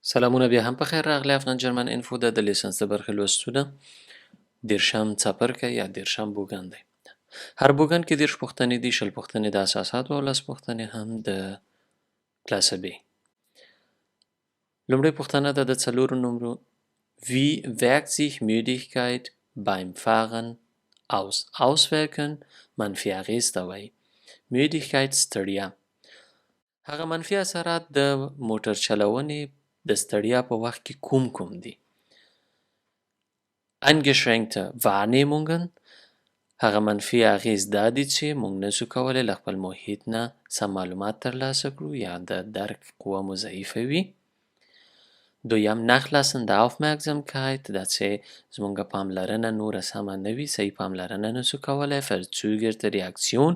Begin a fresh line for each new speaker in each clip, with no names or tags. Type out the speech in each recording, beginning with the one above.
سلامونه بیا هم په خیر راغلی افغان جرمن انفو د لیسنس د برخې لوستو ده دیرشم څپرکی یا دیرشم بوګن دی هر بوګن کې دیرش پوښتنې دي شل پوښتنې د اساساتو او لس پوښتنې هم د کلاسه B لومړی پوښتنه ده د څلورو نمرو Wie wirkt sich Müdigkeit beim Fahren aus? Auswirken منفي اغیز ته وایي Müdigkeit ستړیا هغه منفي اثرات د موټر چلونې د ستړیا په وخت کې کوم دي eingeschränkte Wahrnehmungen هغه منفي اغیز دا دي چې موږ نشو کولی له خپل محیط نه سم معلومات ترلاسه کړو یا د درک قوه مو ضعیفه وي دویم nachlassende Aufmerksamkeit دا چې زموږ پاملرنه نوره سمه نه وي صحیح پاملرنه نشو کولی verzögerte Reaktion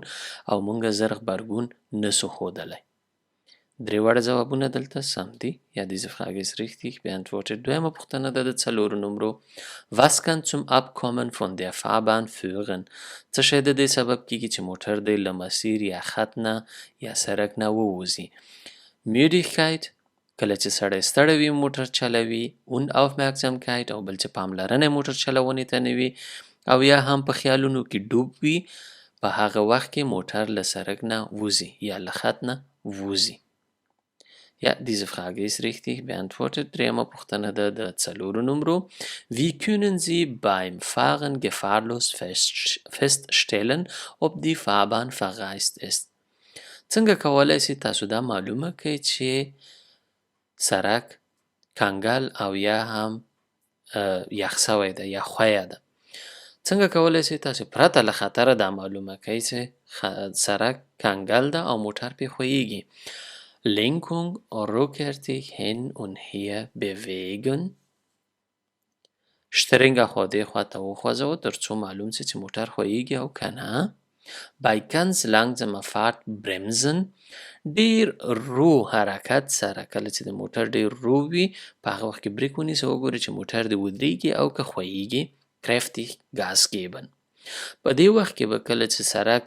او موږ زر غبرګون نشو ښودلی درې واړه ځوابونه دلته سم دي یا diese Frage ist richtig beantwortet دویمه پوښتنه ده د څلورو نمرو Was kann zum Abkommen von der Fahrbahn führen څه شی د دې سبب کیږي چې موټر دی له مسیر یا خط نه یا سړک نه ووځي Müdigkeit کله چې سړی ستړی وي موټر چلوي und Aufmerksamkeit او بل چې پاملرنه موټر چلونې ته نه وي او یا هم په خیالونو کې ډوب وي په هغه وخت کې موټر له سړک نه وځي یا له خط نه وځي Ja, diese Frage ist richtig beantwortet. Dritte پوښتنه ده د څلورو نمرو Wie können Sie beim Fahren gefahrlos feststellen, ob die Fahrbahn verreist ist? څنګه کولای شئ تاسو دا معلومه کړئ چې سړک کنګل او یا هم یخ شوی ده یا ښویه ده څنګه کولای شئ تاسو پرته له خطره دا معلومه کړئ چې سړک کنګل ده او موټر پې ښویېږي Lenkung rückwärtig hin und her bewegen شترنګه خوا دې خوا ته وخوځوه تر څو معلوم شي چې موټر ښویېږي او که نه Bei ganz langsamer Fahrt bremsen ډیر رو حرکت سره کله چې د موټر ډیر رو وي په هغه وخت کې بریک ونیسه وګورئ چې موټر دې ودرېږي او که ښویېږي kräftig Gas geben په دې وخت کې به کله چې سړک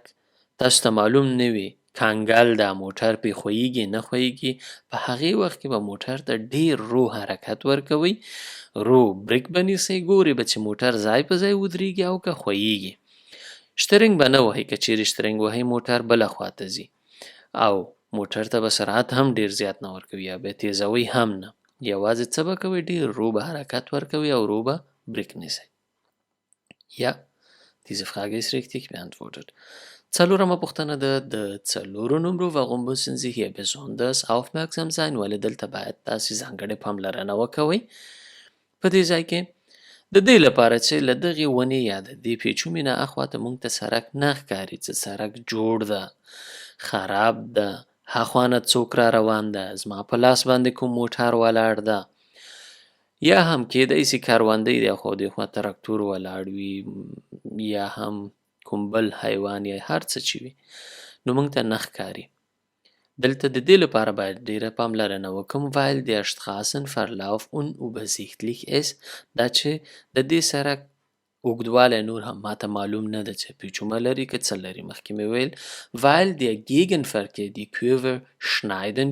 تاسو ته معلوم نه وي کنګل ده موټر پې ښویېږي نه ښویېږي په هغې وخت کې به موټر ته ډیر رو حرکت ورکوئ رو بریک به نیسئ ګورئ به چې موټر ځای په ځای ودرېږي او که ښویېږي شترنګ به نه وهئ که چیرې شترنګ وهئ موټر بله خوا ته ځي او موټر ته به سرعت هم ډیر زیات نه ورکوي یا به تیزوئ هم نه یوازې څه به کوئ ډیر رو به حرکت ورکوي او رو به بریک نیسئ Ja, diese Frage ist richtig beantwortet. څلورمه پوښتنه ده د څلورو نمرو Warum müssen Sie hier besonders aufmerksam sein ولې دلته باید تاسې ځانګړې پاملرنه وکوئ په دې ځای کې د دې لپاره چې له دغې ونې یا د دې پیچومې نه اخواته موږ ته سړک نه ښکاري چې سړک جوړ ده خراب ده هاخوا نه څوک را روان ده زما په لاس باندې کوم موټر ولاړ ده یا هم کېدای شي کروندې دی خو دې خوا تراکتور ولاړ وي یا هم کوم بل حیوان یا هر څه چې وي نو موږ ته نه ښکاري دلته د دې لپاره باید ډیره پاملرنه وکړم weil der Straßenverlauf unübersichtlich ist دا چې د دې سړک اوږدوالی نور هم ماته معلوم نه ده چې پیچومه لري که څه لري مخکې مې ویل weil der Gegenverkehr die Kurve schneiden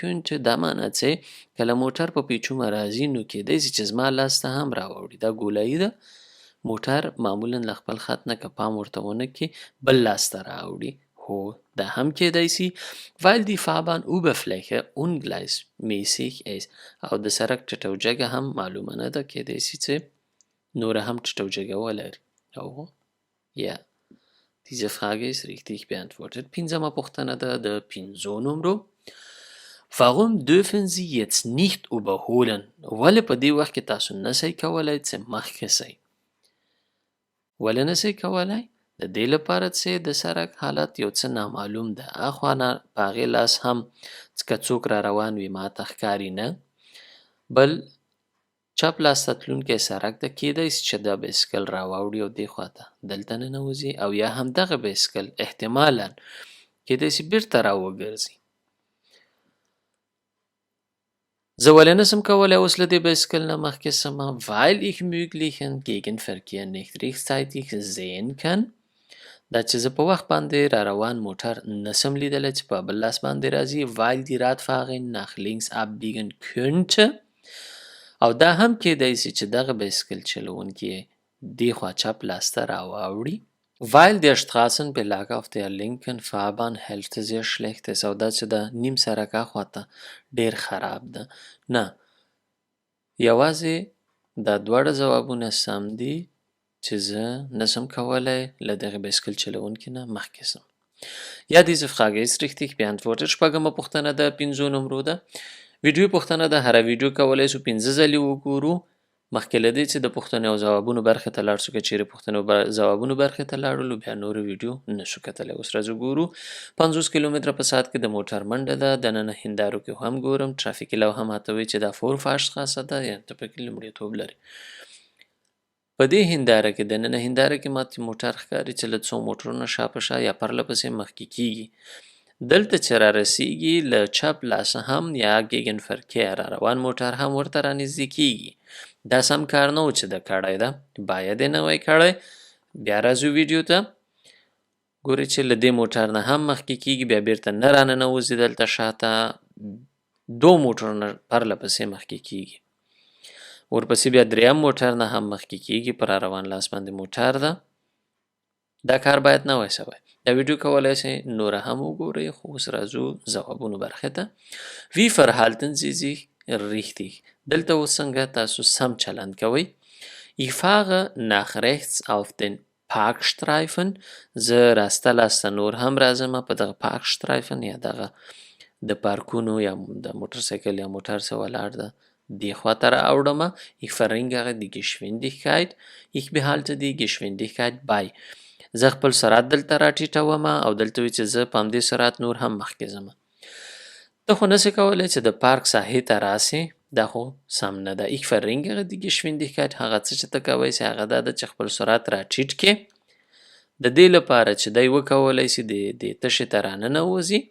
könnte دا معنی چې کله موټر په پیچومه راځي نو کېدای شي چې زما لاس ته هم راوړي دا ګولایي ده موټر معمولا له خپل خط نه که پام ورته ونه کړي بل لاس ته راوړي هو دا هم کېدای شي weil die Fahrbahnoberfläche ungleichmäßig ist او د سړک ټیټه او جګه هم معلومه نه ده کېدای شي چې نوره هم ټیټه او جګه ولري او ja diese Frage ist richtig beantwortet پنځمه پوښتنه ده د پنځو نمرو Warum dürfen Sie jetzt nicht überholen ولې په دې وخت کې تاسو نشئ کولی چې مخکې شئ ولې نشئ کولی د دې لپاره چې د سړک حالت یو څه نامعلوم ده اخوا نه په هغې لاس هم که څوک را روان وي ماته ښکاري نه بل چپ لاس ته تلونکی سړک ته کېدای شي چې دا بایسکل راواوړي او دې خوا ته دلته ننوځي او یا هم دغه بایسکل احتمالا کېدای شي بیرته راوګرځي زه ولې نشم کولی اوس له دې بایسکل نه مخکې شمه weil ich möglichen Gegenverkehr nicht rechtzeitig sehen kann دا چې زه په وخت باندې را روان موټر نسم لیدلی چې په بل لاس باندې راځي weil die Radfahrerin nach links abbiegen könnte او دا هم کېدای شي چې دغه بایسکل چلونکي دې خوا چپ لاس ته راواوړي weil der Straßenbelag auf der linken Fahrbahn Hälfte sehr schlecht ist او دا چې د نیم سرکه خواته ډیر خراب ده نه یوازې دا دواړه ځوابونه سم دي چې زه نشم کولی له دغه بایسکل چلونکي نه مخکې سم. Ja, diese Frage ist richtig beantwortet. شپږمه پوښتنه د 5 نمرو ده. ویډیو پوښتنه ده. هره ویډیو کولی شو 5 ځلې وګورو. مخکې له دې چې د پوښتنې او ځوابونو برخې ته لاړ شو که چیرې پوښتنې او ځوابونو برخې ته لاړلو بیا نورو ویډیو نشو کتلی. اوس راځو ګورو 50 کیلومتره په ساعت کې د موټر منډه ده. دننه هندارو کې هم ګورم ترافیکي لوحه ماته وایي چې دا Vorfahrtstraße ده یعنې ته پکې لومړیتوب لري. په دې هنداره کې دننه هنداره کې ماته موټر ښکاري چې له څو موټرونو شا په شا یا پرله پسې مخکې کیږي. دلته چې را رسیږي له چپ لاسه هم یا ګیګن فرکیر را روان موټر هم ورته رانږدې کیږي. دا سم کار نه و چې د کړی ده باید یې نه وای کړی. بیا راځو ویډیو ته ګورئ چې له دې موټر نه هم مخکې کیږي بیا بیرته نه راننوځي دلته شاته 2 موټرونه پرله پسې مخکې کیږي. ورپسې بیا 3م موټر نه هم مخکې کیږي پر روان لاس باندې موټر ده. دا کار باید نه وای سوی. دا ویډیو کولی شئ نوره هم وګورئ خو اوس راځو ځوابونو برخې ته. Wie verhalten Sie sich richtig؟ دلته اوس څنګه تاسو سم چلند کوئ. Ich fahre nach rechts auf den Parkstreifen. زه راسته لاسته نور هم راځم په دغه Parkstreifen یا دغه د پارکونو یا د موټرسایکل یا موټر څه ولاړ ده die خواته را اوړمه. Ich verringere die Geschwindigkeit. Ich behalte die Geschwindigkeit bei. زه خپل سرعت دلته را ټیټوم او دلته وي چې زه په همدې سرعت نور هم مخکې ځم. ته خو نسې کولی چې د پارک ساحې ته راسې. دا خو سم نه ده. Ich verringere die Geschwindigkeit هغه څه چې ته کوی سې هغه دا ده چې خپل سرعت را ټیټ کړې د دې لپاره چې دی وکولی سي د تشې ته راننوځي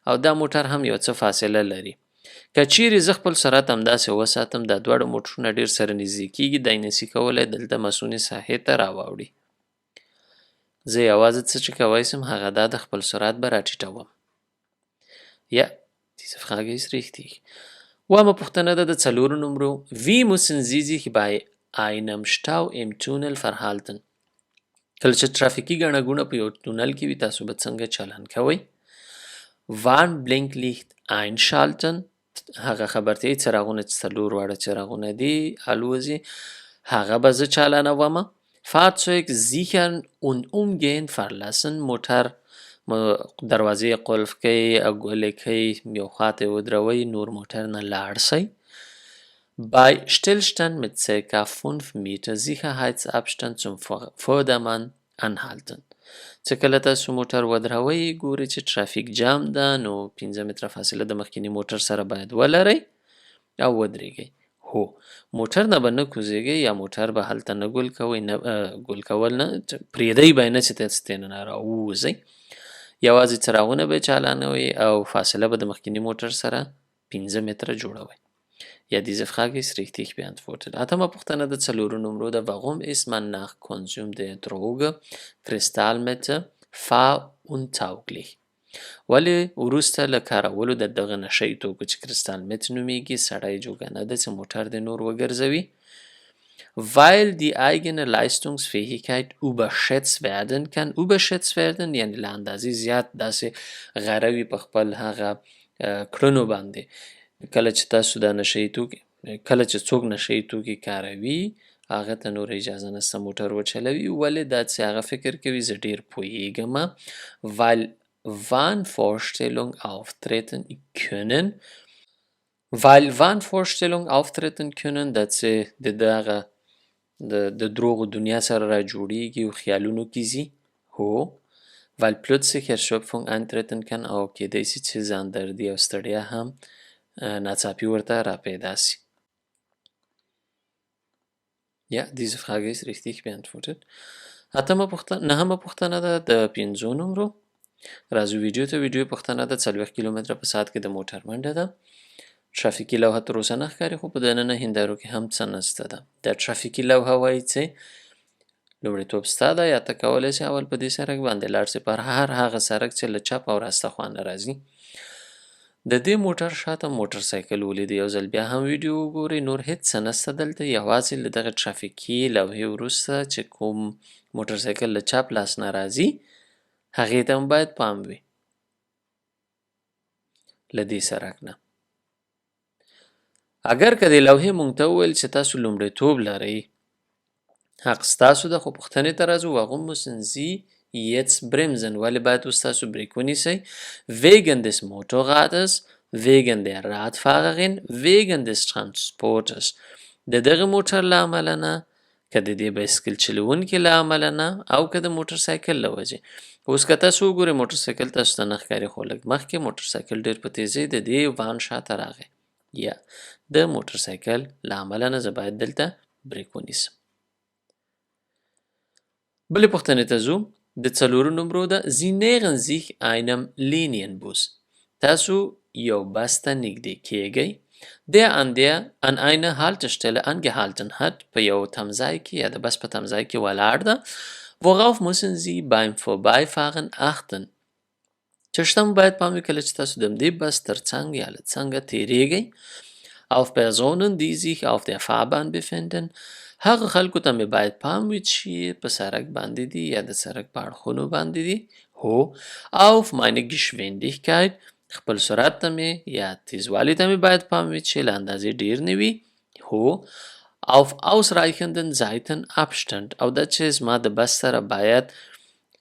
او دا موټر هم یو څه فاصله لري. که چیرې زه خپل سرعت همداسې وساتم دا دواړه موټرونه ډېر سره نږدې کېږي دی نسي کولی دلته مسونې ساحې ته راواوړي. زه یوازې څه چې کوی سم هغه دا د خپل سرعت به راټیټوم. Ja, diese Frage ist richtig. اوومه پوښتنه ده د 4 نمرو. Wie müssen Sie sich bei einem Stau im Tunnel verhalten؟ کله چې ترافیکي ګڼه ګوڼه په یو تونل کې وي تاسو به څنګه چلند کوئ. Warnblinklicht einschalten. هغه خبرتیایي څراغونه چې 4 واړه څراغونه دي الوځي هغه به زه چالانومه. Fahrzeug sichern und umgehend verlassen. موټر دروازې قلف کوي ګولې کوي یو خواته ودروئ نور موټر نه لاړ شئ. Bei Stillstand mit ca. 5 Meter Sicherheitsabstand zum Vordermann anhalten. چې کله تاسو موټر ودروئ ګورئ چې ترافیک جام ده نو 5 متره فاصله د مخکیني موټر سره باید ولرئ او ودرېږئ. هو موټر نه به نه کوزیږئ یا موټر به هلته نه ګل کوئ نه ګل کول نه پرېږدئ به یې نه چې تاسو ترې نه راووځئ. یوازې څراغونه به یې چالانوئ او فاصله به د مخکیني موټر سره 5 متره جوړوئ. Ja, diese Frage ist richtig beantwortet. Atama پوښتنه د 4 نمرو ده. Warum ist man nach Konsum der Droge Kristallmette fahruntauglich؟ ولې وروسته له کارولو د دغه نشهیي توکو چې کرستالمت نومیږي سړی جوګه نه ده چې موټر د نور وګرځوي. Weil die eigene Leistungsfähigkeit überschätzt werden kann. Überschätzt werden یعنې له اندازې زیات داسې غروي په خپل هغه کړنو باندې. کله چې تاسو دا نشهیي توکي کله چې څوک نشهیي توکي کاروي هغه ته نور اجازه نشته موټر وچلوي. ولې دا چې هغه فکر کوي زه ډېر پوهیږم. Weil Wahnvorstellungen auftreten können. Weil Wahnvorstellungen auftreten können دا چې د دغه د دروغو دنیا سره را جوړیږي او خیالونو کې ځي. هو weil plötzlich Erschöpfung eintreten kann او کېدای شي چې ځاندردي او ستړیا هم ناڅاپي ورته را پیدا سي. Ja, diese Frage ist richtig beantwortet. نهمه پوښتنه ده د 5 نمرو. راځو ویډیو ته. ویډیو پوښتنه ده 40 کیلومتره په ساعت کې د موټر منډه ده. ترافیکي لوحه تر اوسه نه ښکاري خو په دننه هندارو کې هم څه نسته ده. دا ترافیکي لوحه وایي چې لومړیتوب ستا ده یا ته کولی شې اول په دې سړک باندې لاړ شې، پر هر هغه سړک چې له چپ او راسته خوا نه راځي. د دې موټر شاته موټر سایکل ولید. یو ځل بیا هم ویډیو وګورئ، نور هیڅ څه نشته دلته، یوازې له دغه ټرافیکي لوحې وروسته چې کوم موټر سایکل له چپ لاس نه راځي هغې ته هم باید پام وي له دې سړک نه. اگر که دې لوحې موږ ته وویل چې تاسو لومړیتوب لرئ، حق ستاسو ده، خو پوښتنې ته راځو. warum müssen Sie jetzt bremsen؟ ولې باید اوس تاسو بریک ونیسئ؟ wegen des Motorrades، wegen der Radfahrerin، wegen des Transporters. د دغه موټر له امله نه، که د دې بایسکل چلوونکي له امله نه، او که د موټر سایکل له وجې. اوس که تاسو وګورئ موټر سایکل تاسو ته نه ښکاري، خو لږ مخکې موټر سایکل ډېر په تیزۍ د دې وان شاته راغی، یا د موټر سایکل له امله نه زه باید دلته بریک ونیسم. بلې پوښتنې ته ځو. د 4 نمرو ده Sie nähern sich einem Linienbus. تاسو یو بس ته نږدې کیږئ der an einer Haltestelle angehalten hat، په یو تمځای کې یا د بس په تمځای کې ولاړ ده. worauf müssen Sie beim Vorbeifahren achten؟ چې شته مو باید پام وي کله چې تاسو د همدې بس تر څنګ یا له څنګه تیریږئ. auf Personen die sich auf der Fahrbahn befinden، هغه خلکو ته مې باید پام وي چې په سړک باندې دي یا د سړک په اړخونو باندې دي. هو auf meine Geschwindigkeit، خپل سرعت ته مې یا تیزوالي ته مې باید پام وي چې له اندازې ډیر نه وي. هو auf ausreichenden Seitenabstand، او دا چې زما د بس سره باید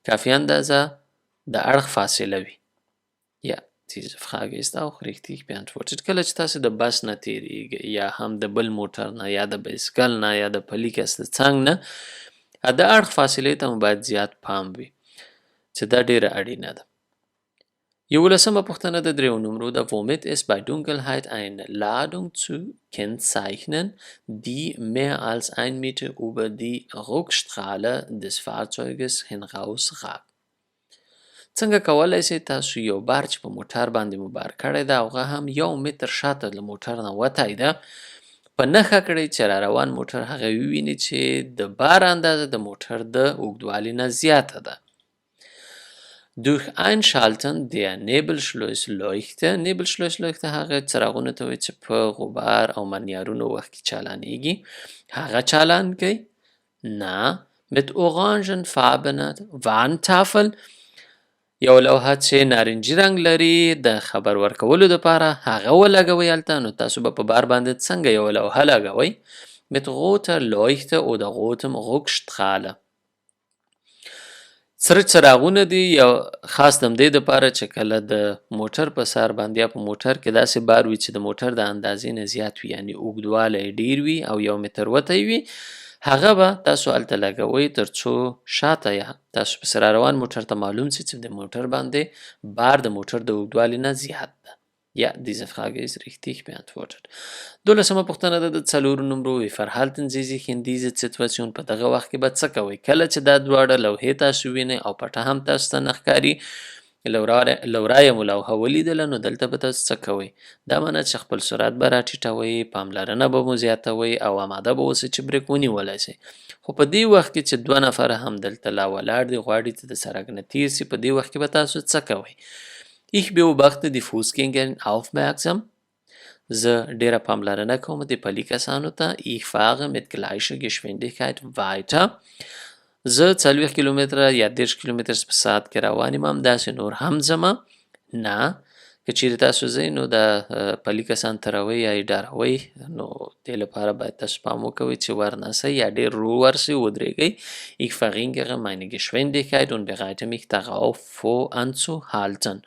کافي اندازه د اړخ فاصله وي. Ja, diese Frage ist auch richtig beantwortet. کله چې تاسو د بس نه تیریږئ یا هم د بل موټر نه یا د بایسکل نه یا د پلي کس د څنګ نه، د اړخ فاصلې ته مو باید زیات پام وي چې دا ډیره اړینه ده. 11مه پوښتنه د 3 نمرو ده womit ist bei Dunkelheit eine Ladung zu kennzeichnen, die mehr als 1 Meter über die Rückstrahle des Fahrzeuges hinausragt؟ څنګه کولای شئ تاسو یو بار چې په موټر باندې مو بار کړی ده هغه هم 1 متر شاته له موټر نه وتی ده په نښه کړئ چې را روان موټر هغه وویني چې د بار اندازه د موټر د اوږدوالي نه زیاته ده. durch Einschalten der Nebelschlussleuchte، Nebelschlussleuchte هغه څراغونه ته وایي چې په غبار او منیارونو وخت کې چالانیږي، هغه چالان کړئ. نه mit orangenfarbener Warntafel، یو لوحه چې نارنجي رنګ لري د خبر ورکولو دپاره هغه ولګوئ هلته. نو تاسو به په بار باندې څنګه یو لوحه لګوئ؟ mit roter Leuchte oder rotem Rückstrahle. سره څراغونه دي یو خاص د همدې دپاره چې کله د موټر په سر باندې یا په موټر کې داسې بار وي چې د موټر د اندازې نه زیات وي، یعنې اوږدوالی ډیر وي او 1 متر وتی وي، هغه به تاسو هلته لګوئ تر څو شاته یا تاسو پسې را روان موټر ته معلوم شي چې د موټر باندې بار د موټر د اوږدوالي نه زیات ده. Ja, diese Frage ist richtig beantwortet. 12مه پوښتنه ده د 4 نمرو wie verhalten Sie sich in dieser Situation؟ په دغه وخت کې به څه کوئ کله چې دا دواړه لوحې تاسو وینئ او پټه هم تاسو ته نه ښکاري؟ لورایه مو لوحه ولیدله نو دلته به تاسو څه کوئ؟ دا معنی چې خپل سرعت به راټیټوئ، پاملرنه به مو زیاتوئ او آماده به اوسئ چې بریک ونیولی شئ. خو په دې وخت کې چې 2 نفره هم دلته لا ولاړ دي غواړي چې د سړک نه تیر سي، په دې وخت کې به تاسو څه کوئ؟ Ich beobachte die Fußgängerin aufmerksam، زه ډیره پاملرنه کوم د پلي کسانو ته. ich fahre mit gleicher Geschwindigkeit weiter، زه 40 کیلومتره یا 30 کیلومتر په ساعت کې روان یم، همداسې نور هم ځمه. نه که چیرې تاسو ځئ نو د پلي کسان تروئ یا یې ډاروئ، نو دې لپاره باید تاسو پام وکوئ چې ورنسئ یا ډېر ورو ورسئ، ودرېږئ. ich verringere meine Geschwindigkeit und bereite mich darauf vor anzuhalten،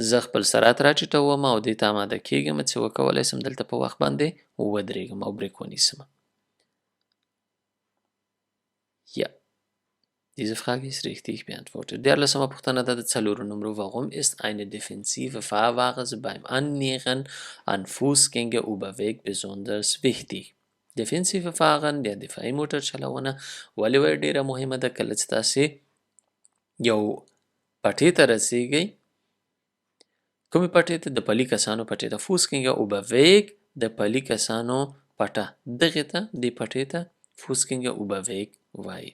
زه خپل سرعت راټیټوم او دې ته اماده کېږم چې وکولی شم دلته په وخت باندې ودرېږم او بریک ونیسم. Ja, diese Frage ist richtig beantwortet. 14مه پوښتنه ده د 4 نمرو warum ist eine defensive Fahrweise beim Annähern an Fußgängerüberweg besonders wichtig؟ defensive fahren یا دفاعي موټر چلونه ولې ډېره مهمه ده کله چې تاسې یو پټې ته رسیږئ؟ کومې پټې ته؟ د پلي کسانو پټې ته. Fußgängerüberweg د پلي کسانو پټه، دغې ته دې پټې ته Fußgängerüberweg وایي.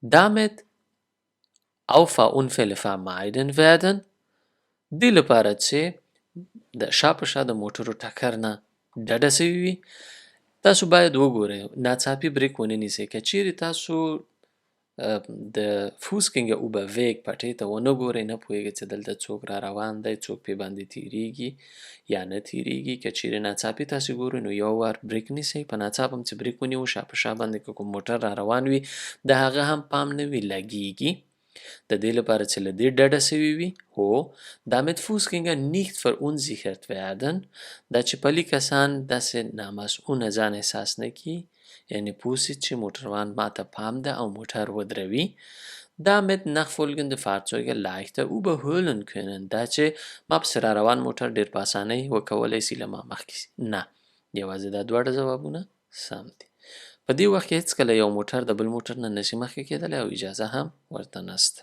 damit Auffahrunfälle vermeiden werden دې لپاره چې د شا په شا د موټرو ټکر نه ډډه سوي وي تاسو باید وګورئ ناڅاپي بریک ونه نیسئ که چیرې تاسو د فوسکنګه اوبویګ پټۍ ته ونه ګورئ نه پوهیږئ چې دلته څوک را روان دی څوک پې باندې تیریږي یا نه تیریږي که چیرې ناڅاپي تاسې ګورئ نو یو وار بریک نیسئ په ناڅاپه هم چې بریک ونیو شا په شا باندې که کوم موټر را روان وي د هغه هم پام نه وي لګیږي د دې لپاره چې له دې ډډه سوي وي هو damit Fußgänger nicht verunsichert werden دا چې پلي کسان داسې نامسئونه ځان احساس نه کړي یعنی پوسید چې موټروان ماته پام ده او موټر ودروي damit nachfolgende Fahrzeuge leichter überholen können دا چې ما پسې را روان موټر ډېر په اسانۍ وکولی سي له ما مخکې نه یوازې دا دواړه ځوابونه سم دي په دې وخت کې هېڅکله یو موټر د بل موټر نه نشي مخکې کېدلی او اجازه هم ورته نشته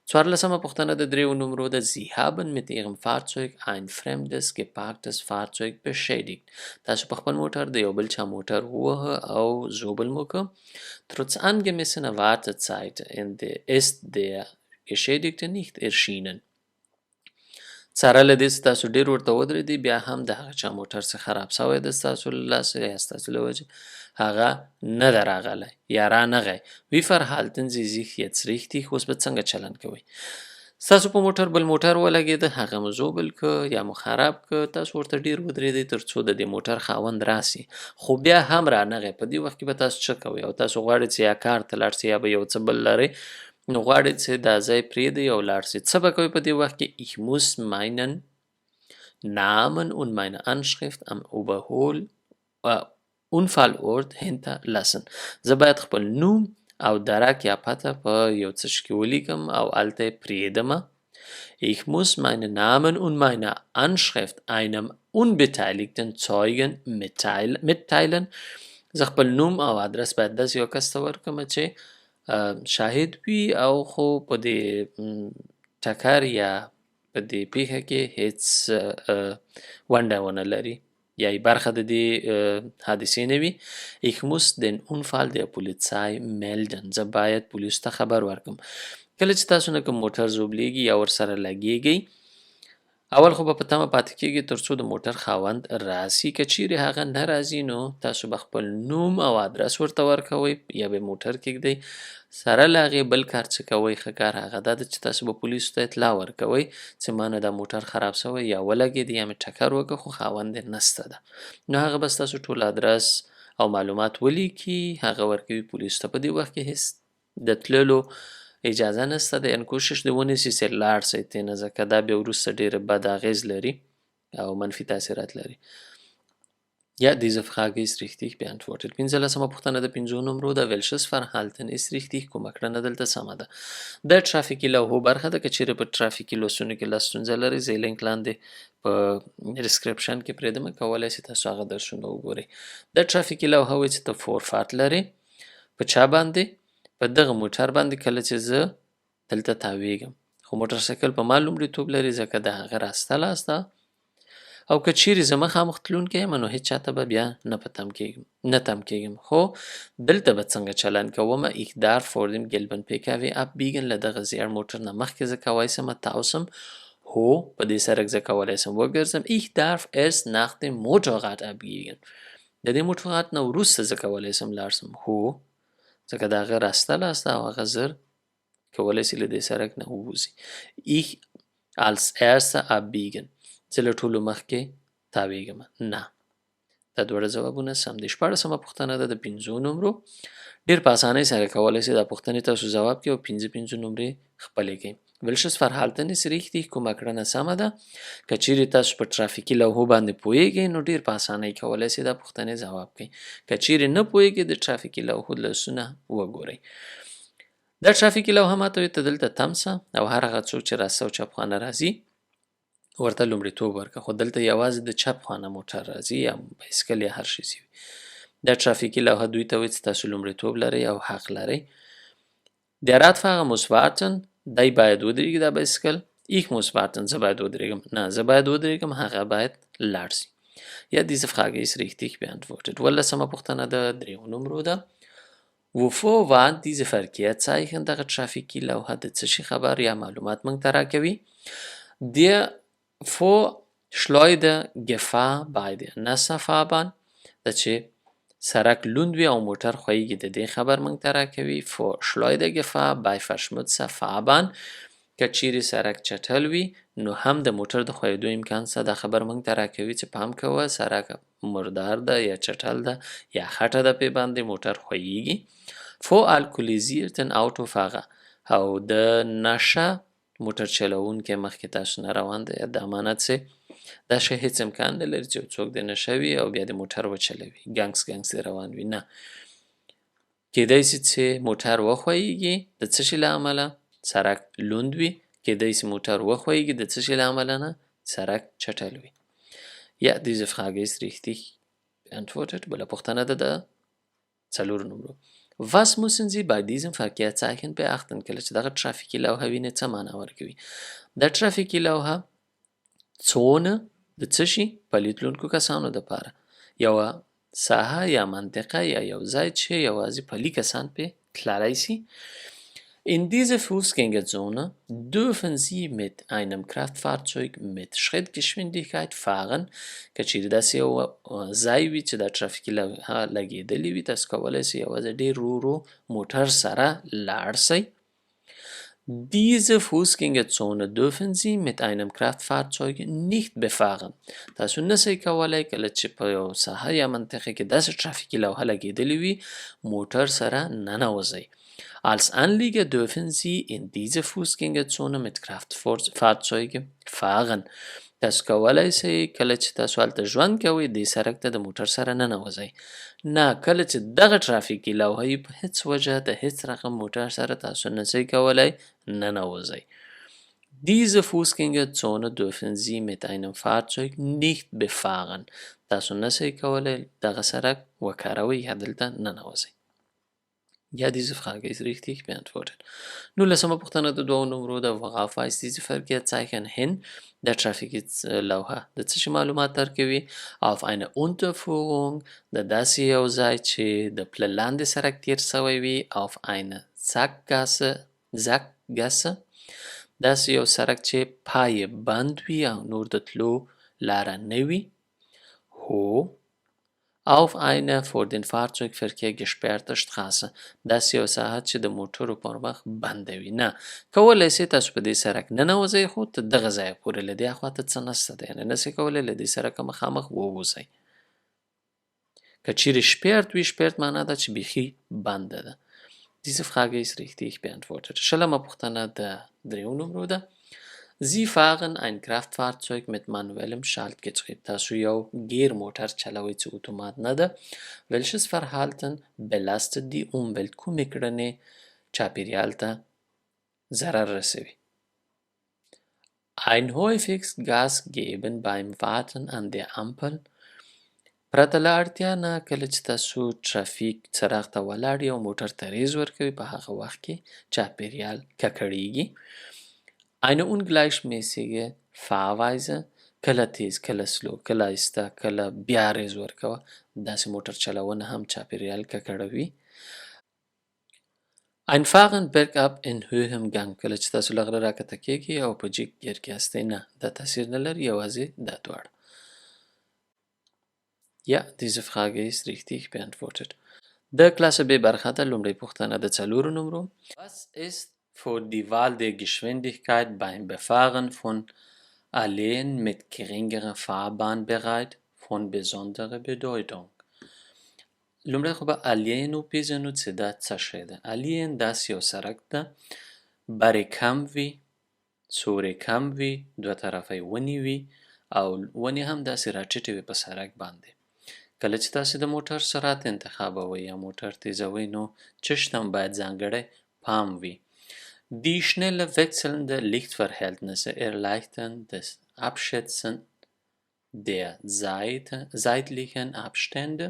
څوارلسمه پوښتنه د دریو نمرو ده Sie haben mit Ihrem Fahrzeug ein fremdes geparktes Fahrzeug beschädigt تاسو په خپل موټر د یو بل چا موټر ووهه او زوبل مو که Trotz angemessener Wartezeit ist der Geschädigte nicht erschienen سره له دې چې تاسو ډېر ورته ودرېدئ بیا هم د هغه چا موټر څه خراب سوی ده ستاسو له لاسه یا ستاسو له وجې هغه نه ده راغلی یا رانغی Wie verhalten Sie sich jetzt richtig اوس به څنګه چلند کوئ ستاسو په موټر بل موټر ولګېده هغه مو زوبل که یا مو خراب که تاسو ورته ډېر ودرېدئ تر څو د دې موټر خاوند راسي خو بیا هم رانغی په دې وخت کې به تاسو څه کوئ او تاسو غواړئ چې یا کار ته لاړ یا به یو څه بل لرئ نو غواړئ چې دا ځای پرېږدئ او لاړ شئ څه به کوئ په دې وخت کې Ich muss meinen Namen und meine Anschrift am Unfallort hinterlassen زه باید خپل نوم او درک یا پته په یو څه کې ولیکم او هلته یې پرېږدمه Ich muss meinen Namen und meine Anschrift einem unbeteiligten Zeugen mitteilen زه خپل نوم او ادرس باید داسې یو کس ته ورکړم چې شاهد وي او خو په دې ټکر یا په دې پیښه کې هیڅ ونډه ونه لري یا برخه د دې حادثې نه وي Ich muss den Unfall der Polizei melden زه باید پولیسو ته خبر ورکړم کله چې تاسو نه کوم موټر زوبلیږي یا ورسره لګیږئ اول خو به په تمه پاتې کېږي تر څو د موټر خاوند راسي که چیرې هغه نه راځي نو تاسو به خپل نوم او ادرس ورته ورکوئ یا به موټر کېږدئ سره له هغې بل کار چې کوئ ښه کار هغه دا ده چې تاسو به پولیسو ته اطلاع ورکوئ چې ما نه دا موټر خراب شوی یا ولګېد یا مې ټکر وکړ خو خاوند یې نسته ده نو هغه به ستاسو ټول ادرس او معلومات ولیکي هغه ورکوي پولیسو ته په دې وخت کې هېڅ د تللو اجازه نشته ده یعنې کوشش دې ونیسي چې لاړ شئ ترېنه ځکه دا بیا وروسته ډېره بد اغېز لري او منفي تاثیرات لري Ja, diese Frage ist richtig beantwortet. پنځلسمه پوښتنه د 5 نمرو ده Welches Verhalten ist richtig کومه کړنه دلته سمه ده د ټرافیکي لوحو برخه ده که چیرې په ټرافیکي لوستونو کې لا ستونزه لرئ زه یې لینک لاندې په ډسکرپشن کې پرېږدم کولی شئ تاسو هغه درسونه وګورئ د ټرافیکي لوحه وایي چې ته فورفات لرې په چا باندې په دغه موټر باندې کله چې زه دلته تاویږم خو موټر سایکل په ما لومړیتوب لري ځکه د هغه راسته لاسته او که چیرې زه مخامخ تلونکی یم نو هېڅ چاته به بیا نه تم کېږم خو دلته به څنګه چلند کومه Ich darf vor dem gelben PKW abbiegen له دغه زیړ موټر نه مخکې زه کولی شم تاوسم هو په دې سړک زه کولی شم وګرځم Ich darf erst nach dem Motorrad abbiegen د دې موټرات نه وروسته زه کولی شم لاړ شم هو ځکه د هغه راسته لاسته او هغه زر کولی شي له دې سړک نه ووځي Ich als erster abbiegen زه له ټولو مخکې تاویږم نه دا دواړه ځوابونه سم دي 14مه پوښتنه ده د 5 نمرو ډېر په اسانۍ سره کولی شئ دا پوښتنې تاسو ځواب کړئ او 5 نمرې خپلې کړئ Welches Verhalten ist richtig کومه کړنه سمه ده که چیرې تاسو په ټرافیکي لوحو باندې پوهیږئ نو ډېر په اسانۍ کولی شئ دا پوښتنې ځواب کړئ که چیرې نه پوهیږئ د ټرافیکي لوحو لوستونه وګورئ دا ټرافیکي لوحه ماته وایي ته دلته تم شه او هر هغه څوک چې راسته او چپ خانه راځي ورته لومړیتوب ورکړه خو دلته یوازې د چپ خانه موټر راځي یا بایسکل یا هر شی وي دا ټرافیکي لوحه دوی ته وایي چې تاسو لومړیتوب لرئ او حق لرئ Der Radfahrer muss warten دی باید ودرېږي دا بایسکل Ich muss warten زه باید ودرېږم نه زه باید ودرېږم هغه باید لاړ شي Ja, diese Frage ist richtig beantwortet 12مه پوښتنه د 3 نمرو ده وفور وان diese Verkehrszeichen دغه ترافیکي لوحه د څه شي خبر یا معلومات موږ ته راکوي. Der Vorschleuder Gefahr bei der Nasserfahrbahn د چې سرک لوند وي او موټر ښویېږي د دې خبر موږ ته راکوي. Vorschleuder Gefahr bei verschmutzter Fahrbahn که چیرې سرک چټل وي نو هم د موټر د ښویېدو امکان شته. دا خبر موږ ته راکوي چې پام کوه سرک مردار ده یا چټل ده یا خټه ده پې باندې موټر ښویېږي. Vor alkoholisierten Autofahrer او د نشه موټر چلوونکی مخکې تاسو نه روان دی د امانت سي دا شی هیڅ امکان نه لري چې څوک د نشه وي او بیا د موټر وچلوي ګنګس دی روان وي. نه کیدای سي چې موټر وښویېږي د څه شي له امله سرک لوند وي کیدای سي موټر وښویېږي د څه شي له امله نه سرک چټل وي. Ja, diese Frage ist richtig beantwortet. بله پوښتنه ده د 4 نمرو. Was müssen Sie bei diesem Verkehrszeichen beachten؟ کله چې دغه ترافیکي لوحه وینئ څه معنا ورکوي؟ دا ترافیکي لوحه څونه د څه شي پلي تلونکو کسانو دپاره یوه ساحه یا منطقه یا یو ځای چې یوازې پلي کسان پې تللی سي. In diese Fußgängerzone dürfen Sie mit einem Kraftfahrzeug mit Schrittgeschwindigkeit fahren. که چیرې داسې یو ځای وي چې دا ترافیکي لوحه لګېدلې وي تاسو کولی سئ یوازې ډېر ورو ورو موټر سره لاړ سئ. Diese Fußgängerzone dürfen Sie mit einem Kraftfahrzeug nicht befahren. تاسو نسئ کولی کله چې په یو ساحه یا منطقه کې داسې ترافیکي لوحه لګېدلې وي موټر سره ننوځئ. Als Anlieger dürfen Sie in diese Fußgängerzone mit Kraftfahrzeugen fahren. تاسو کولی سئ کله چې تاسو هلته ژوند کوئ دې سرک ته د موټر سره ننوځئ. نه کله چې دغه ترافیکي لوحه وي په هیڅ وجه د هیڅ رقم موټر سره تاسو نسئ کولی ننوځئ. Diese Fußgängerzone dürfen Sie mit einem Fahrzeug nicht befahren. تاسو نسئ کولی دغه سرک وکاروئ یا دلته ننوځئ. Ja, diese Frage ist richtig beantwortet. Nun lassen wir پوښتنه د 2 نمرو ده. Worauf weist diese Verkehrszeichen hin؟ د ترافیکي لوحه د څه شي معلومات درکوي؟ Auf eine Unterführung د داسې یو ځای چې د پله لاندې سرک تیر سوی وي. Auf eine Sackgasse داسې یو سرک چې پای بند وي او نور د تلو لاره نه وي. هو Auf eine vor den Fahrzeugverkehr gesperrte Straße داسې یو ساحه چې د موټرو پر مخ بنده وي. نه کولی سئ تاسو په دې سرک ننوځئ خو تر دغه ځایه پورې له دې اخوا ته څه نشته دی یعنې نسئ کولی له دې سرکه مخامخ ووځئ. که چیرې sperrt وي sperrt معنا ده چې بیخي بنده ده. Diese Frage ist richtig beantwortet. شلمه پوښتنه د 3 نمرو ده. Sie fahren ein Kraftfahrzeug mit manuellem Schaltgetriebe. تاسو یو ګیر موټر چلوئ چې اتومات نه ده. Welches Verhalten belastet die Umwelt؟ کومې کړنې چاپیریال ته ضرر رسوي؟ Ein häufiges Gas geben beim Warten an der Ampel. پرته له اړتیا نه کله چې تاسو ترافیک څراغ ته ولاړ یې او موټر ته ریز ورکوئ په هغه وخت کې چاپیریال ککړېږي. Eine ungleichmäßige Fahrweise کله تیز کله سلو کله آهسته کله بیا ریز ورکوه داسې موټر چلونه هم چاپیریال ککړوي. Ein Fahren bergab in höherem Gang کله چې تاسو له غره راکښته کیږئ او په جګ ګیر کې هستئ نه دا تاثیر نه لري یوازې دا دواړه. Ja, diese Frage ist richtig beantwortet. د کلاسه B برخه ده. لومړۍ پوښتنه د 4 نمرو. Was ist für die Wahl der Geschwindigkeit beim Befahren von Alleen mit geringerer Fahrbahnbreite von besonderer Bedeutung؟ لومړی خو به الین وپېژنو چې دا څه شی ده. الین داسې یو سرک ده برې کم وي سورې کم وي 2 طرفه یې ونې وي او ونې هم داسې راټیټې وي په سرک باندې. کله چې تاسې د موټر سرعت انتخابوئ یا موټر تیزوئ نو څه شته باید ځانګړی پام وي. Die schnelle wechselnde Lichtverhältnisse erleichtern das Abschätzen der seitlichen Abstände.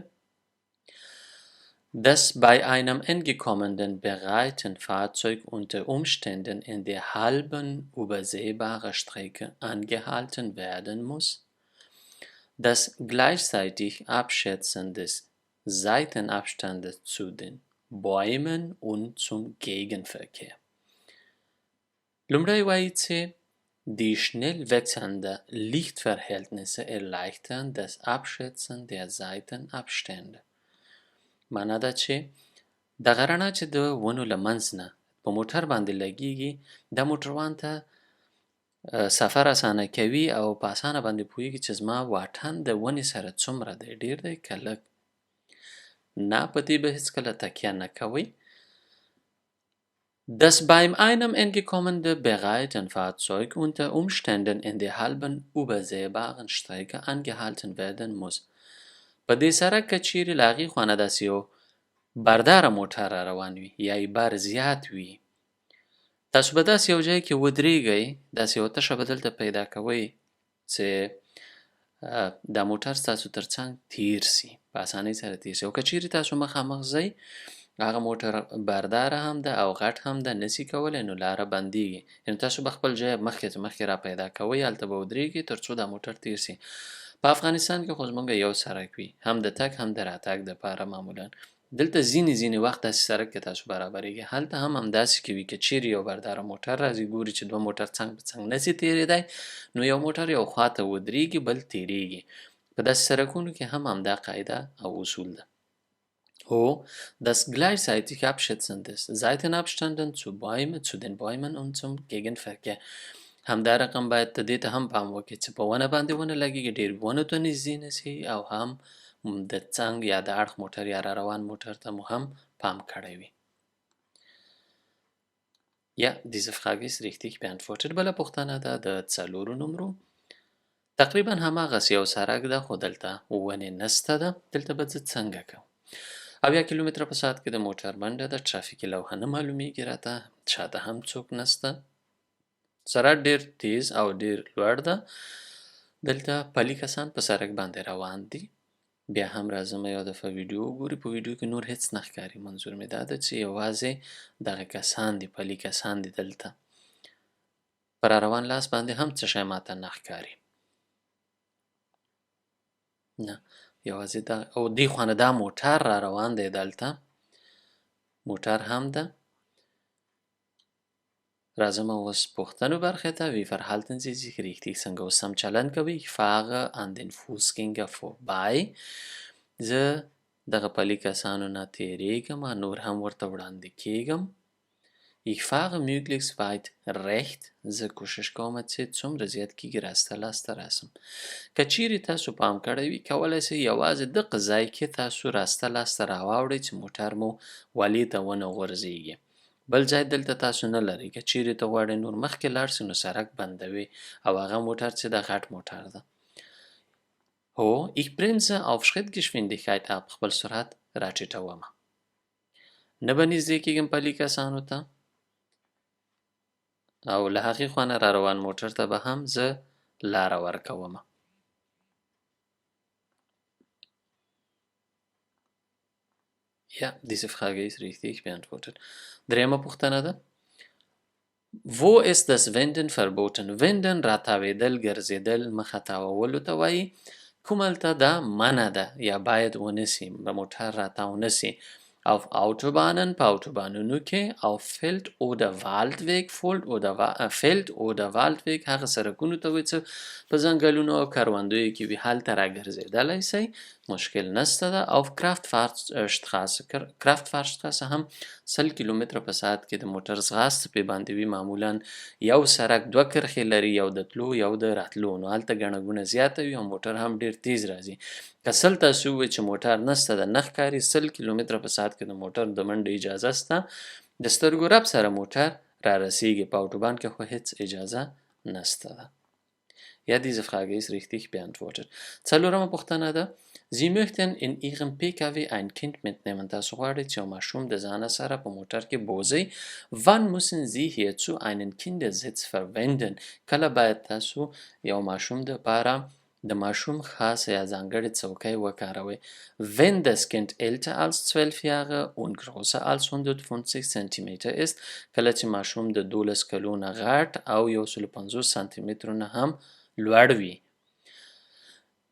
Das bei einem entgekommenen breiten Fahrzeug unter Umständen in der halben übersehbaren Strecke angehalten werden muss. Das gleichzeitig Abschätzen des Seitenabstandes zu den Bäumen und zum Gegenverkehr. لومړی وایي چې die schnell wechselnden Lichtverhältnisse erleichtern das Abschätzen der Seitenabstände. معنا ده چې دغه رڼا چې د ونو له منځ نه په موټر باندې لګیږي دا موټروان ته سفر اسانه کوي او په اسانه باندې پوهیږي چې زما واټن د ونې سره څومره دی، ډیر دی که لږ. نه، په دې به هیڅکله تکیه نه کوئ. Das beim einem entgekommene bereiten Fahrzeug unter Umständen in der halben übersehbaren Strecke angehalten werden muss. په دې سره که چیرې له هغې خوا نه داسې یو برداره موټر را روان وي یا یې بار زیات وي، تاسو به داسې یو ځای کې ودرېږئ، داسې یوه تشه به دلته پیدا کوئ چې دا موټر ستاسو تر څنګ تیر سي، په اسانۍ سره تیر سي. او که چیرې تاسو مخامخ ځئ هغه موټر برداره هم ده او غټ هم ده، نسي کولی، نو لاره بندېږي. یعنې تاسو به خپل ځای مخکې را پیدا کوئ، هلته به ودرېږئ تر څو دا موټر تیر سي. په افغانستان کې خو زموږ یو سړک وي، هم د تګ هم د راتګ دپاره معمولا. دلته ځینې وخت داسې سړک کې تاسو برابرېږي، هلته هم همداسې کوي. که چیرې یو برداره موټر راځي ګوري چې دوه موټر څنګ په څنګ نسي تېرېدی، نو یو موټر یو خواته ودرېږي بل تېرېږي. په داسې سړکونو کې هم همدا قاعده او اصول ده. das gleichzeitig Abschätzen des Seitenabstanden zu den Bäumen und zum Gegenverkehr. همدا رقم باید ته دې ته هم پام وکړي چې په ونه باندې ونه لګېږي، ډېر ونو ته نږدې نسي، او هم د څنګ یا د اړخ موټر یا را روان موټر ته مو هم پام کړی وي. Ja, diese Frage ist richtig beantwortet. بله پوښتنه ده د 4 نمرو. تقریبا هماغسې یو سړک ده خو دلته ونې نسته ده. دلته به زه څنګه کوم؟ 80 کیلومتره په ساعت کې د موټر منډه ده، ترافیکي لوحه نه معلومیږي راته، شاته هم څوک نسته، سرعت ډیر تیز او ډیر لوړ ده. دلته پلي کسان په سړک باندې روان دي. بیا هم راځم یو دفعه ویډیو وګورئ. په ویډیو کې نور هیڅ نه ښکاري. منظور مې دا ده چې یوازې دغه کسان دي، پلي کسان دي. دلته په را روان لاس باندې هم څه شی ماته نه ښکاري. نه، یوازې دا. او دې خوا نه دا موټر را روان دی، دلته موټر هم ده. راځم اوس پوښتنو برخې ته. Wie verhalten Sie sich richtig? څنګه اوس سم چلند کوي؟ Ich fahre an den Fußgänger vorbei. زه دغه پلي کسانو نه تېرېږم، نور هم ورته وړاندې کېږم. Ich fahre möglichst weit recht. زه کوشش کوم چې څومره زیات کېږي راسته لاسته راسم. که چیرې تاسو پام کړی وي کولی سئ یوازې دغه ځای کې تاسو راسته لاسته راواوړئ چې موټر مو والې ته ونه غورځېږي. بل ځای دلته تاسو نه لرئ. که چیرې ته غواړئ نور مخکې لاړ سئ نو سړک بندوي او هغه موټر چې ده غټ موټر ده. Ich bremse auf Schrittgeschwindigkeit ab. خپل سرعت راټیټومه. نه به نږدې کېږم پلي کسانو ته، او له هغې خوا نه را روان موټر ته به هم زه لاره ورکومه. Ja, diese Frage ist richtig beantwortet. درېیمه پوښتنه ده. Wo ist das Wenden verboten? Wenden راتاوېدل، ګرځېدل، مخه تاوولو ته وایي. کومهلته دا منع ده یا باید ونه سي، به موټر راتاو نه سي. Auf Autobahnen، په autoبانونو کې. Auf Feld oder Waldweg. Feld oder Waldweg هغه سړکونو ته وایي چې په ځنګلونو او کروندو کې وي، هلته راګرځېدلی سئ، مشکل نسته ده. Auf Kraftfahrtstraße هم 100 کیلومتره په ساعت کې د موټر ځغاسته پې باندې وي. معمولا یو سړک 2 کرښې لري، یو د تلو یو د راتلو، نو هلته ګڼه ګوڼه زیاته وي او موټر هم ډېر تیز راځي. که 100 تاسو ووایئ چې موټر نسته ده، نه ښکاري. 100 کیلومتره په ساعت کې د موټر د منډې اجازه سته. د سترګو رپ سره موټر را رسیږي. په autoبان کې خو هیڅ اجازه نسته ده. Ja, diese Frage ist richtig beantwortet. 4مه پوښتنه ده. Sie möchten in Ihrem PKW ein Kind mitnehmen. تاسو غواړئ چې یو ماشوم د ځانه سره په موټر کې بوځئ. Wann müssen Sie hierzu einen Kindersitz verwenden? کله باید تاسو یو ماشوم دپاره د ماشوم خاصه یا ځانګړې څوکۍ وکاروئ. Wenn das Kind älter als 12 Jahre und größer als 150 Zentimeter ist. کله چې ماشوم د 12 کلو نه غټ او 150 سانتي مترو نه هم لوړ وي.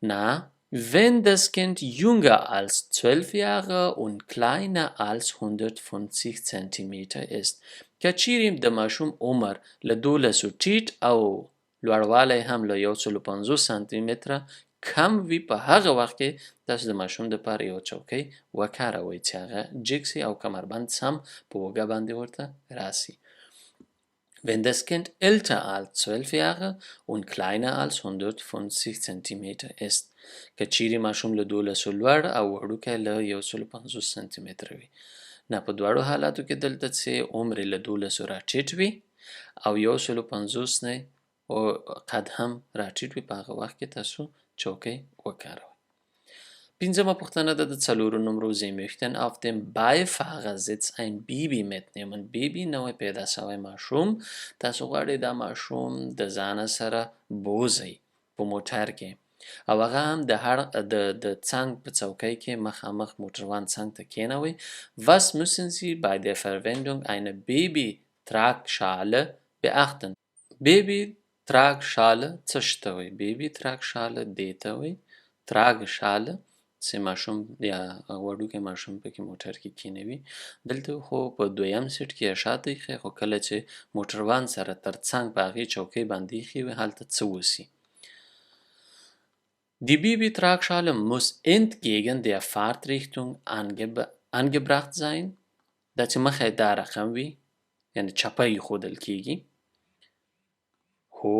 نه، Wenn das Kind jünger als 12 Jahre und kleiner als 150 سانتي است که چیرې د ماشوم عمر له 12 ټیټ او لوړوالی هم له 150 سانتي متره کم وي، په هغه وخت کې تاسو د ماشوم دپاره یوه چوکۍ وکاروئ چې هغه جګ سي او کمربند سم په اوږه باندې ورته راسي. Wenn das Kind älter als 12 Jahre und kleiner als 150 Zentimeter ist که چیرې ماشوم له 12 لوړ او وړوکی له 150 سانتي متره وي. نه، په دواړو حالاتو کې دلته چې عمر یې له 12 راټیټ وي او 150 نه قد هم راټیټ وي، په هغه وخت کې تاسو چوکۍ وکاروئ. پنځمه پوښتنه ده د څلورو نمرو Sie möchten auf dem Beifahrersitz ein Baby mitnehmen. Baby نوی پیدا شوی ماشوم، تاسو غواړئ دا ماشوم د ځانه سره بوځئ په موټر کې او هغه هم د څنګ په څوکۍ کې مخامخ موټروان څنګ ته کېنوئ. Was müssen Sie bei der Verwendung einer Babytragschale beachten? Babytragschale څه شي ته وایي؟ Babytragschale دې ته وایي. Tragschale چې ماشوم یا وړوکی ماشوم پکې موټر کې کېنوي. دلته خو په دویم سیټ کې یا شاته ایښی، خو کله چې موټروان سره تر څنګ په هغې چوکۍ باندې ایښی وي هلته څه وسي. Die Babytragschale muss entgegen der Fahrtrichtung angebracht sein. دا چې مخی دا رقم وي، یعنې چپه ایښودل کېږي. هو.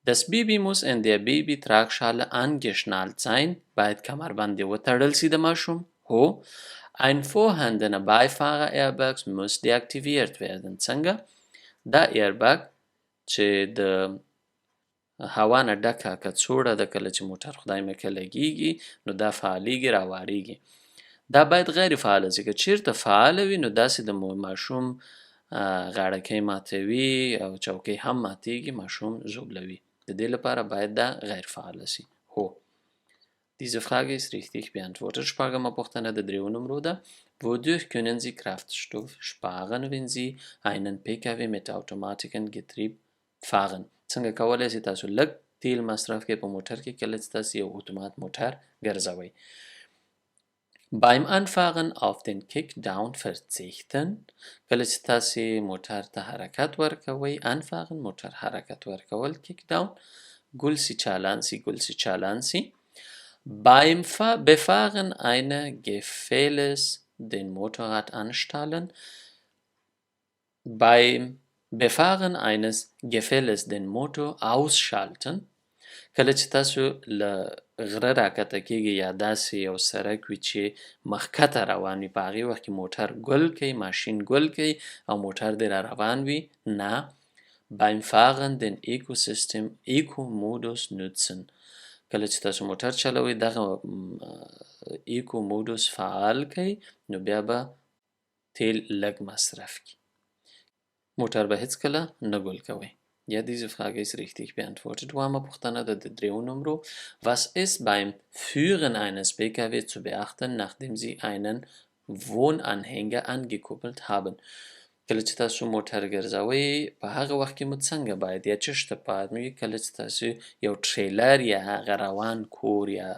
Das Baby muss in der Babytragschale angeschnallt sein. باید کمربند یې وتړل سي د ماشوم. هو. Ein vorhandener Beifahrer-Airbag muss deaktiviert werden. څنګه؟ دا ایربag چې د هوا نه ډکه کڅوړه ده کله چې موټر خدای مکړه لګیږي نو دا فعالیږي راواریږي. دا باید غیر فعاله سي. که چیرته فعاله وي نو داسې د ماشوم غاړکۍ ماتوي او چوکۍ هم ماتیږي، ماشوم ژوبلوي. د دې لپاره باید دا غیر فعاله سي. هو. Diese Frage ist richtig beantwortet. شپږمه پوښتنه د دریو نمرو ده. Wodurch können Sie Kraftstoff sparen, wenn Sie einen PKW mit automatischen Getrieb fahren? څنګه کولی سي تاسو لږ تیل مصرف کړئ په موټر کې کله چې تاسو یو اتومات موټر ګرځوئ؟ Beim Anfahren auf den Kickdown verzichten. کله چې تاسو موټر ته حرکت ورکوئ، anfahren موټر حرکت ورکول، Kickdown گل سی چالان سی. Beim Befahren einer Gefähles den Motorrad anstellen. Beim Befahren eines Gefälles den Motor ausschalten. کله چې تاسو له غره راکته کېږئ یا داسې یو سړک وي چې مخکته روان وي، په هغې وخت کې موټر ګل کوي، ماشین ګل کوي او موټر دې را روان وي. نه. Beim Fahren den Eco-Modus nutzen. کله چې تاسو موټر چلوئ دغه ایکو مودوس فعال کړئ نو بیا به تیل لږ مصرف کړي. موټر به هیڅکله نه ګل کوئ. Ja, diese Frage ist richtig beantwortet. دوامه پوښتنه ده د دریو نمرو. Was ist beim Führen eines PKW zu beachten, nachdem Sie einen Wohnanhänger angekuppelt haben? کله چې تاسو موټر ګرځوئ په هغه وخت کې مو څنګه باید یا څه شته پات وي کله چې تاسو یو ټریلر یا هغه روان کور یا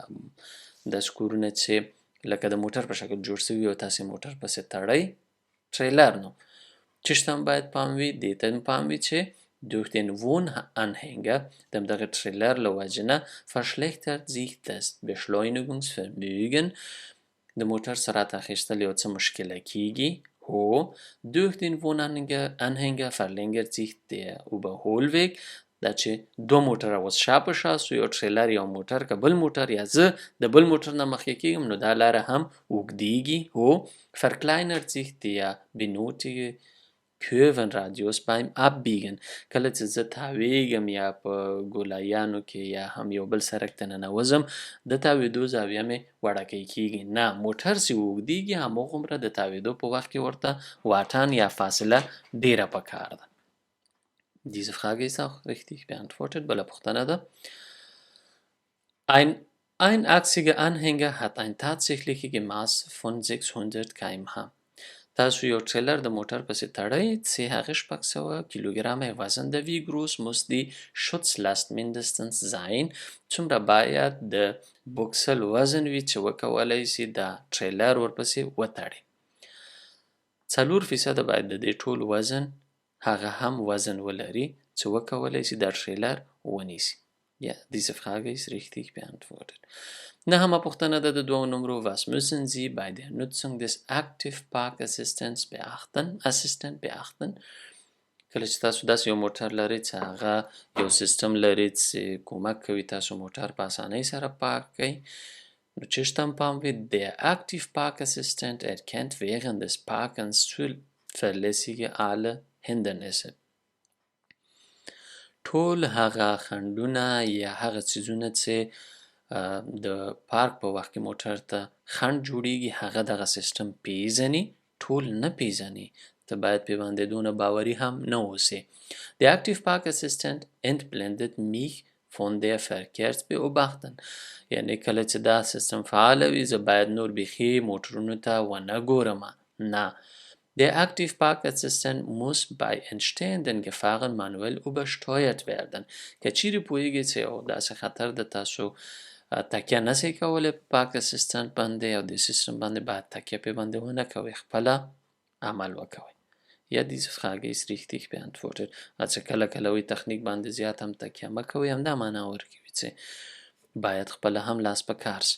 داسې کورونه چې لکه د موټر په شکل جوړ شوي او تاسې موټر پسې تړئ، ټریلر نو څه شته هم باید پام وي؟ دې ته هم پام وي چې durch den Wohnanhänger دغه ټریلر له وجې نه verschlechtert sich das Beschleunigungsvermögen. د موټر سرعت اخیستل یو څه مشکله کیږي. هو. Durch den Wohnanhänger verlängert sich der Überholweg. دا چې دو موټره اوس شا په شا سو، یو ټریلر یو موټر که بل موټر یا زه د بل موټر نه مخکې کېږم نو دا لاره هم اوږدیږي. هو. Verkleinert sich der benötigte Kurvenradius beim Abbiegen. کله چې زه تاویږم یا په ګولایانو کې یا هم یو بل سړک ته ننوځم د تاویدو زاویه مې وړوکی کېږي. نه، موټر چې اوږدیږي هماغومره د تاویدو په وخت کې ورته واټن یا فاصله ډیره پکار ده. Diese Frage ist auch richtig beantwortet. بله پوښتنه ده. Ein einachsiger Anhänger hat ein tatsächliches Maß von 600 km/h. تاسو یو ټریلر د موټر پسې تړئ چې هغه 600 کیلوګرامه وزن دارد. Wie groß muss die Schutzlast mindestens sein؟ څومره باید د بوکسل وزن وي چې وکولای شي دا ټریلر ورپسې وتړي. 4% باید د دې ټول وزن هغه هم وزن ولري چې وکولای شي دا ټریلر ونیسي. Ja, diese Frage ist richtig beantwortet. نهمه پوښتنه ده د 2 نمرو. Was müssen Sie bei der Nutzung des Active Park Assistance beachten؟ کله چې تاسو داسې یو موټر لرئ چې هغه یو سیستم لري چې کومک کوي تاسو موټر په اسانۍ سره پارک کړئ، نو چیش tam پام وي. Der Active Park Assistent erkennt während des Parkens zuverlässige alle Hindernisse. ټول هغه خنډونه یا هغه څیزونه چې د پارک په وخت کې موټر ته خنډ جوړیږي هغه دغه سیستم پیژني، ټول نه پیژني. ته باید پې باندې دونه باوري هم نه اوسې. Der Active Park Assistent entblendet mich von der Verkehrsbeobachtung. یعنی کله چې دا سیستم فعال وي زه باید نور بیخي موټرونو ته ونه ګورم. نه. Der Active Park Assistent muss bei entstehenden Gefahren manuell übersteuert werden. که چیرې پوهیږئ چې یو داسې خطر د تاسو تکیه نشئ کولی په پارک اسسټنټ باندې او د سیستم باندې باید تکیه پې باندې ونه کوئ، خپله عمل وکوئ. Ja, diese Frage ist richtig beantwortet. چې کله کله وي تخنیک باندې زیات هم تکیه مه کوئ، همدا معنا ورکوي چې باید خپله هم لاس په کار سي.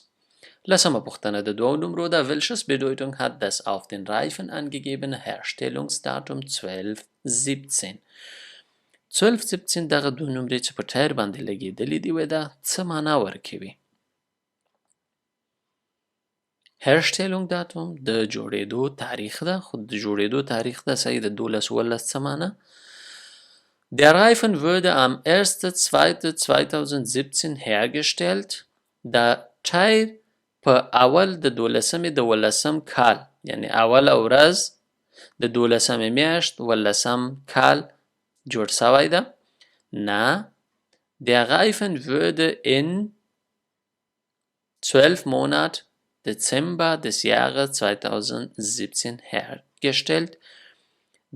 لسمه پوښتنه د 2 نمرو ده. Welches Bedeutung hat das auf den Reifen angegebene Herstellungsdatum 1217؟ 1217 دغه 2 نمرې چې په ټایر باندې لګېدلې دي دا څه معنا ورکوي؟ Herstellung Datum د جوړېدو تاریخ ده، خو د جوړېدو تاریخ ده صحیح د 12 څه معنا؟ Der Reifen wurde am 1.2.2017 hergestellt. دا ټایر په اول د 12 کال یعنی اوله ورځ د 12 میاشت 12 کال جوړ شوی ده. نه. Der Reifen wurde in 12 Monat Dezember des Jahres 2017 hergestellt.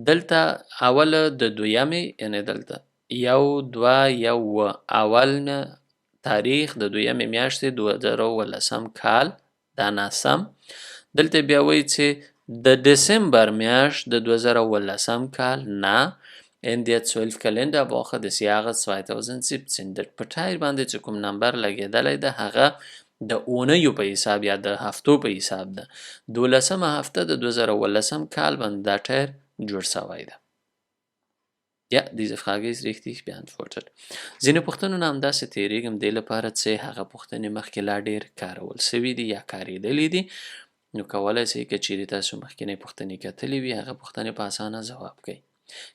دلته اوله د دویمې یعنی دلته 1/2 اول تاریخ د دویمې میاشتې 2018 کال دا ناسم. دلته بیا وایي چې د دسمبر میاشت د 2018 کال نه in der 12 Kalenderwoche des Jahres 2017. د په ټایر باندې چې کوم نمبر لګېدلی ده هغه د اونیو په حساب یا د هفتو په حساب ده. 12مه هفته د 2018 کال باندې دا ټایر جوړ شوی ده. Ja, diese Frage ist richtig beantwortet. ځینې پوښتنو نه همداسې تېرېږم دې لپاره چې هغه پوښتنې مخکې لا ډېر کارول سوي دي یا کارېدلي دي، نو کولی شئ که چیرې تاسو مخکینۍ پوښتنې کتلې وي هغه پوښتنې په اسانه ځواب کوئ.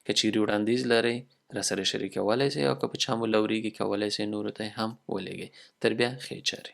که چیرې وړاندیز لرئ راسره شریکولی شئ او که په چا مو لورېږي کولی شئ نورو ته هم ولېږئ. تر بیا ښې چارې.